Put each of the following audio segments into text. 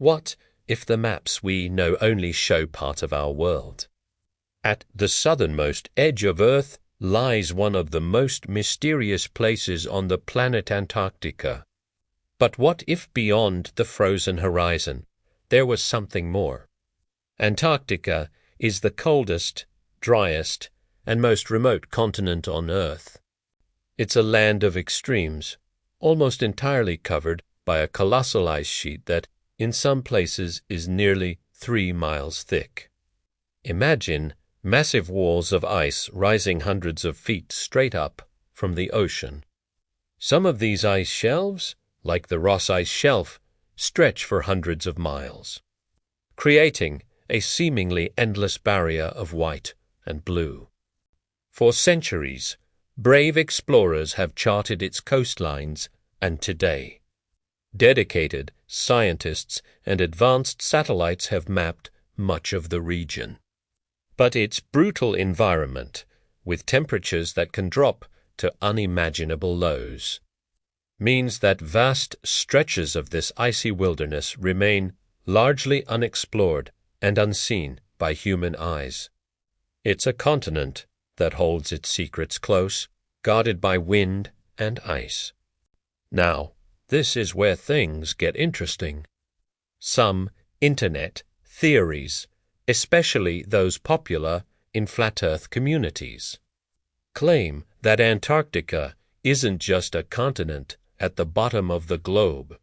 What if the maps we know only show part of our world? At the southernmost edge of Earth lies one of the most mysterious places on the planet Antarctica. But what if beyond the frozen horizon there was something more? Antarctica is the coldest, driest, and most remote continent on Earth. It's a land of extremes, almost entirely covered by a colossal ice sheet that, in some places, is nearly 3 miles thick. Imagine massive walls of ice rising hundreds of feet straight up from the ocean. Some of these ice shelves, like the Ross Ice Shelf, stretch for hundreds of miles, creating a seemingly endless barrier of white and blue. For centuries, brave explorers have charted its coastlines, and today, dedicated scientists and advanced satellites have mapped much of the region. But its brutal environment, with temperatures that can drop to unimaginable lows, means that vast stretches of this icy wilderness remain largely unexplored and unseen by human eyes. It's a continent that holds its secrets close, guarded by wind and ice. Now, this is where things get interesting. Some internet theories, especially those popular in flat Earth communities, claim that Antarctica isn't just a continent at the bottom of the globe.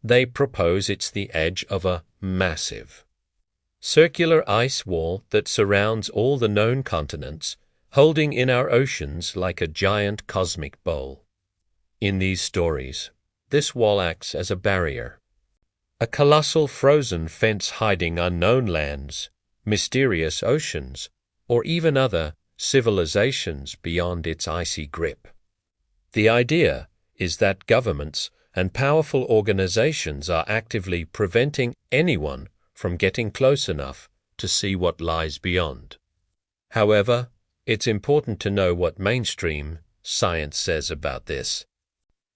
They propose it's the edge of a massive, circular ice wall that surrounds all the known continents, holding in our oceans like a giant cosmic bowl. In these stories, this wall acts as a barrier, a colossal frozen fence hiding unknown lands, mysterious oceans, or even other civilizations beyond its icy grip. The idea is that governments and powerful organizations are actively preventing anyone from getting close enough to see what lies beyond. However, it's important to know what mainstream science says about this.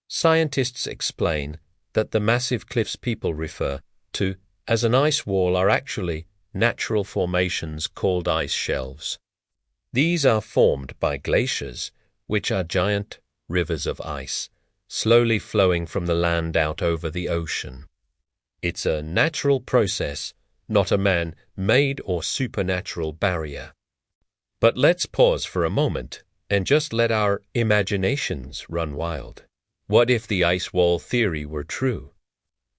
Scientists explain that the massive cliffs people refer to as an ice wall are actually natural formations called ice shelves. These are formed by glaciers, which are giant rivers of ice, slowly flowing from the land out over the ocean. It's a natural process, not a man-made or supernatural barrier. But let's pause for a moment and just let our imaginations run wild. What if the ice wall theory were true?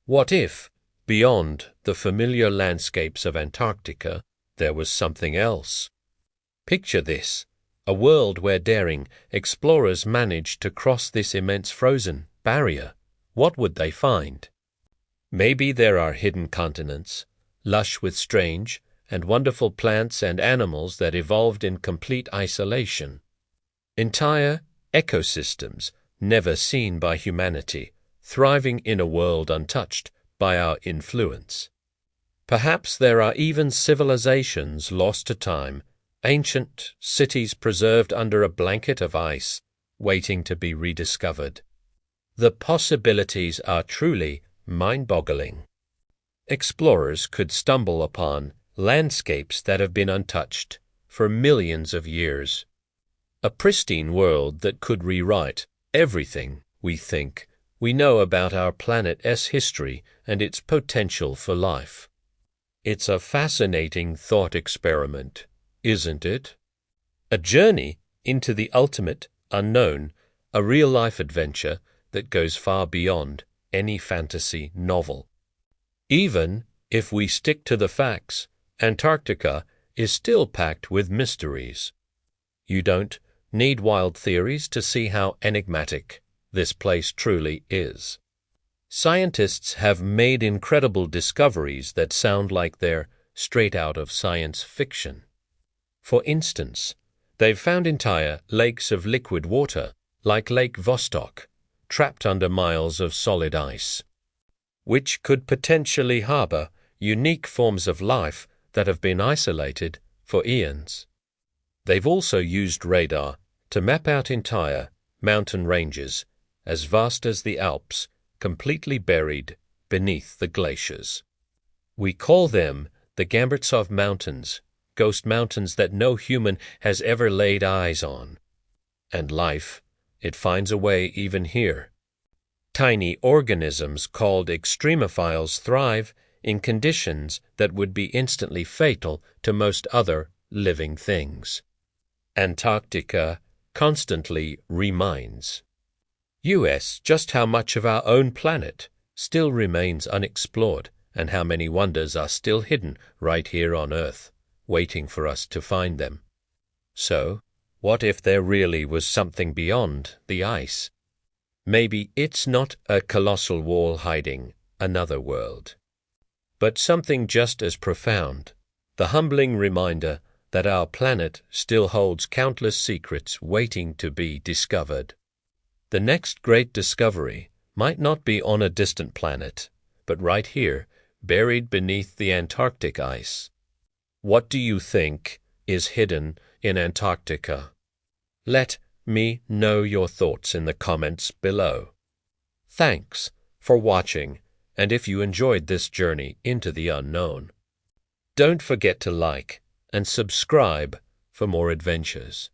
What if, beyond the familiar landscapes of Antarctica, there was something else? Picture this, a world where daring explorers managed to cross this immense frozen barrier. What would they find? Maybe there are hidden continents, lush with strange and wonderful plants and animals that evolved in complete isolation. Entire ecosystems never seen by humanity, thriving in a world untouched by our influence. Perhaps there are even civilizations lost to time, ancient cities preserved under a blanket of ice, waiting to be rediscovered. The possibilities are truly mind-boggling. Explorers could stumble upon landscapes that have been untouched for millions of years. A pristine world that could rewrite everything we think we know about our planet's history and its potential for life. It's a fascinating thought experiment, isn't it? A journey into the ultimate unknown, a real-life adventure that goes far beyond any fantasy novel. Even if we stick to the facts, Antarctica is still packed with mysteries. You don't need wild theories to see how enigmatic this place truly is. Scientists have made incredible discoveries that sound like they're straight out of science fiction. For instance, they've found entire lakes of liquid water, like Lake Vostok, trapped under miles of solid ice, which could potentially harbor unique forms of life that have been isolated for eons. They've also used radar to map out entire mountain ranges as vast as the Alps, completely buried beneath the glaciers. We call them the Gamburtsov Mountains, ghost mountains that no human has ever laid eyes on. And life, it finds a way even here. Tiny organisms called extremophiles thrive in conditions that would be instantly fatal to most other living things. Antarctica constantly reminds US just how much of our own planet still remains unexplored and how many wonders are still hidden right here on Earth, waiting for us to find them. So, what if there really was something beyond the ice? Maybe it's not a colossal wall hiding another world, but something just as profound, the humbling reminder that our planet still holds countless secrets waiting to be discovered. The next great discovery might not be on a distant planet, but right here, buried beneath the Antarctic ice. What do you think is hidden in Antarctica? Let me know your thoughts in the comments below. Thanks for watching, and if you enjoyed this journey into the unknown, don't forget to like and subscribe for more adventures.